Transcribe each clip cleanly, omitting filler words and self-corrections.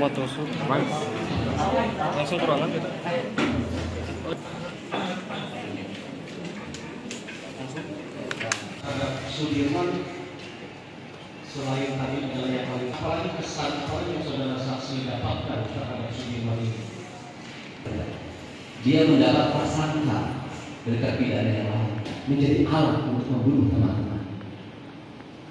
sama tusuk langsung ke ruangan gitu. Sudirman selain tadi adalah yang paling apalagi kesan apa yang saudara saksi dapatkan terhadap Sudirman ini? Dia mendapat prasangka dari terpidana yang lain menjadi alat untuk membunuh teman-teman.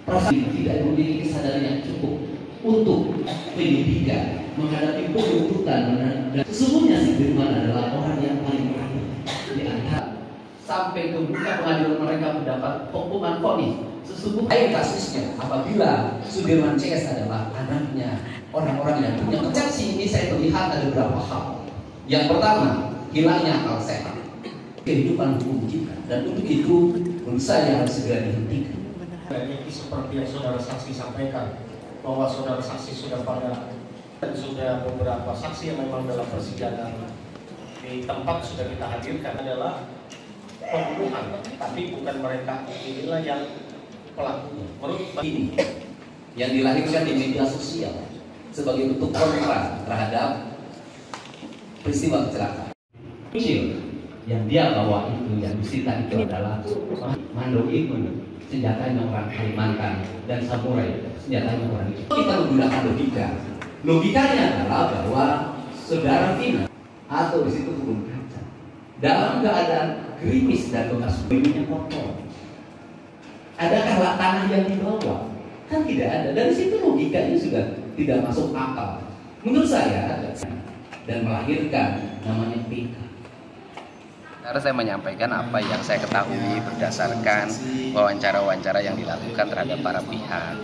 Prasangka tidak memiliki kesadaran yang cukup untuk penyidikan menghadapi penuntutan dan sesungguhnya Sudirman adalah orang yang paling berani di antara sampai ke muka pengadilan mereka mendapat hukuman vonis. Sesungguhnya kasusnya apabila Sudirman CS adalah anaknya orang-orang yang punya persepsi ini, saya melihat ada beberapa hal. Yang pertama, hilangnya akal sehat, kehidupan hukum kita, dan untuk itu menurut saya harus segera dihentikan. Ini seperti yang saudara saksi sampaikan bahwa saudara saksi sudah pada dan sudah beberapa saksi yang memang dalam persidangan di tempat sudah kita hadirkan adalah pembunuhan, tapi bukan mereka, inilah yang pelaku. Menurut Ini yang dilahirkan di media sosial sebagai bentuk kontra terhadap peristiwa kecelakaan. Yang dia bawa itu, yang disita itu adalah Mando Ikun, senjatanya orang Kalimantan, dan samurai, senjatanya orang itu. Kita menggunakan logika. Logikanya adalah bahwa saudara Vina atau di situ turun kaca dalam keadaan gerimis dan bekas bajunya kotor. Adakah tanah yang dibawa? Kan tidak ada. Dari situ logikanya sudah tidak masuk akal. Menurut saya dan melahirkan namanya PK. Karena saya menyampaikan apa yang saya ketahui berdasarkan wawancara-wawancara yang dilakukan terhadap para pihak,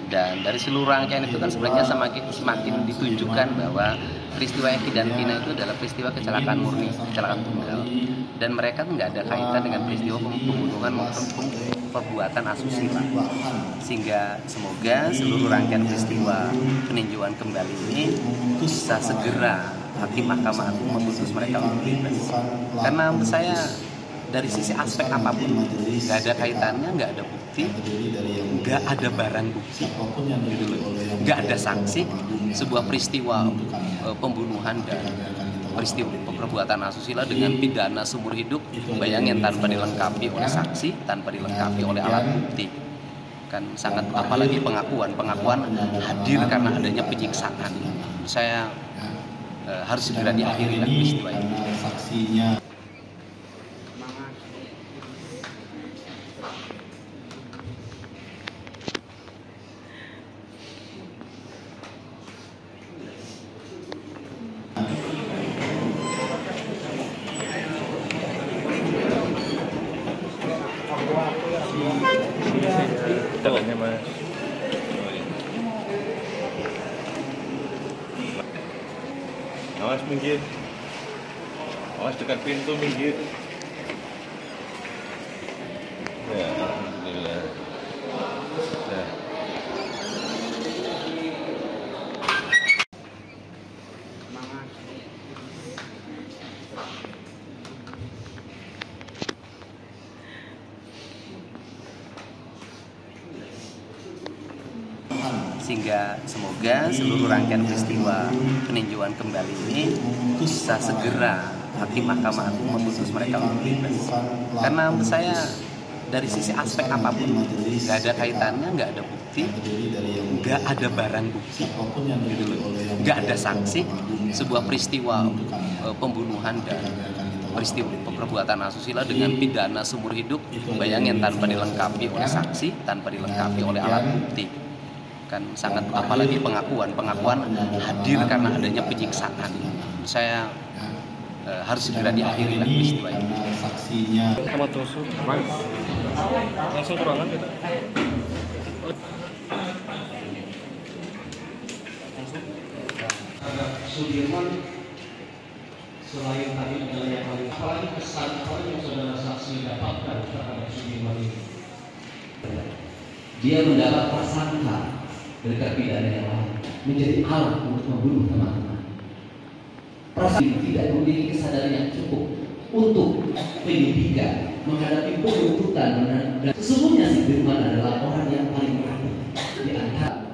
dan dari seluruh rangkaian itu kan sebenarnya semakin ditunjukkan bahwa peristiwa Eki dan Vina itu adalah peristiwa kecelakaan murni, kecelakaan tunggal, dan mereka nggak ada kaitan dengan peristiwa pembunuhan maupun perbuatan asusila. Sehingga semoga seluruh rangkaian peristiwa peninjauan kembali ini bisa segera Hakim Mahkamah Agung memutus mereka untuk bebas. Karena menurut saya dari sisi aspek apapun nggak ada kaitannya, nggak ada bukti, nggak ada barang bukti, gitu loh. Nggak ada sanksi. Sebuah peristiwa pembunuhan dan peristiwa perbuatan asusila dengan pidana seumur hidup, bayangin, tanpa dilengkapi oleh saksi, tanpa dilengkapi oleh alat bukti, kan sangat, apalagi pengakuan hadir karena adanya penyiksaan. Saya harus segera diakhiri peristiwa ini. Saksinya Jalannya mas. Awas minggir, awas dekat pintu minggir. Ya, alhamdulillah. Ya. Sehingga semoga seluruh rangkaian peristiwa peninjauan kembali ini bisa segera Hakim Mahkamah Agung memutus mereka untuk bebas. Karena menurut saya dari sisi aspek apapun nggak ada kaitannya, nggak ada bukti, nggak ada barang bukti, gitu loh. Nggak ada sanksi. Sebuah peristiwa pembunuhan dan peristiwa perbuatan asusila dengan pidana seumur hidup, bayangin, tanpa dilengkapi oleh saksi, tanpa dilengkapi oleh alat bukti, kan sangat, apalagi pengakuan hadir karena adanya penyiksaan. Saya harus segera diakhiri peristiwa ini. saksinya Sama tusuk langsung ke ruangan gitu. Sudirman selain tadi adalah yang paling apalagi kesan apa yang saudara saksi dapatkan terhadap Sudirman ini? Dia mendapat prasangka dari terpidana yang lain menjadi alat untuk membunuh teman-teman. Prasangka tidak memiliki kesadaran yang cukup untuk penyidikan menghadapi penuntutan dan sesungguhnya Sudirman adalah orang yang paling berani di antara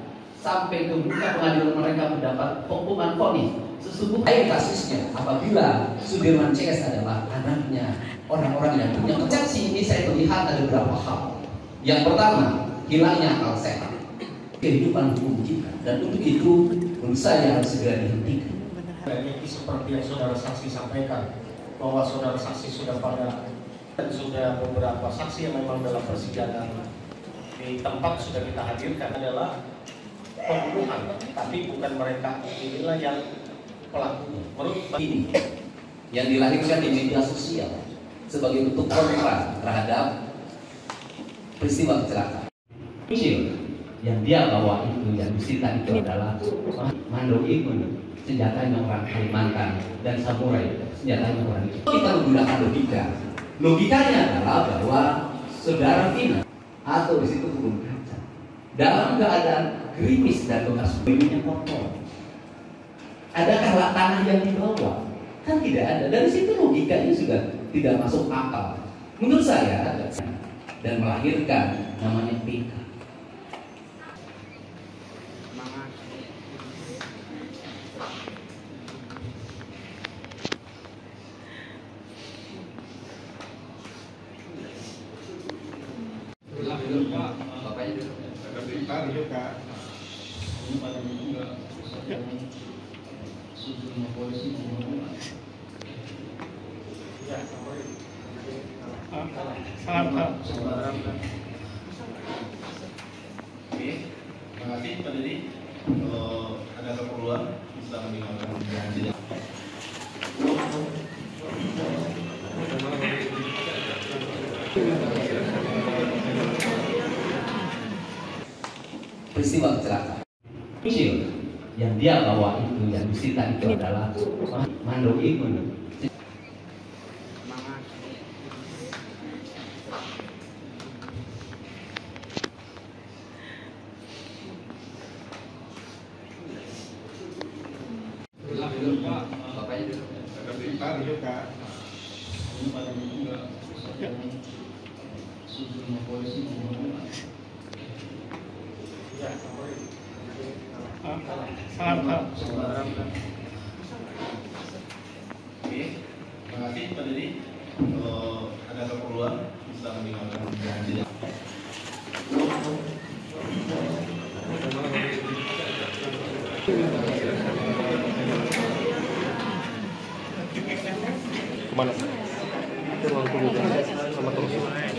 sampai ke muka pengadilan mereka mendapat hukuman vonis. Sesungguhnya kasusnya apabila Sudirman CS adalah anaknya orang-orang yang punya persepsi ini, saya melihat ada beberapa hal. Yang pertama, hilangnya akal sehat, kehidupan hukum kita, dan untuk itu menurut saya harus segera dihentikan. Ini seperti yang saudara saksi sampaikan, bahwa saudara saksi sudah pada dan sudah beberapa saksi yang memang dalam persidangan di tempat sudah kita hadirkan adalah pembunuhan, tapi bukan mereka, inilah yang pelaku. Menurut Ini yang dilahirkan di media sosial sebagai bentuk kontra terhadap peristiwa kecelakaan. Yang dia bawa itu, yang disita itu adalah Mando Ikun, senjatanya orang Kalimantan, dan samurai, senjatanya orang itu. Kita menggunakan logika. Logikanya adalah bahwa saudara Vina atau di situ kebun kaca dalam keadaan gerimis dan bekas bulunya kotor. Adakah tanah yang dibawa? Kan tidak ada. Dari situ logikanya sudah tidak masuk akal. Menurut saya ada, dan melahirkan namanya PK. Terima kasih Pak Dedi. Kalau ada keperluan bisa meninggalkan janji. Peristiwa kecelakaan yang dia bawa itu, yang disita itu adalah Mando Ikun. Terima kasih Pak Dedi. Kalau ada keperluan bisa meninggalkan janji. Kemana? Ke ruang tunggu sama terus.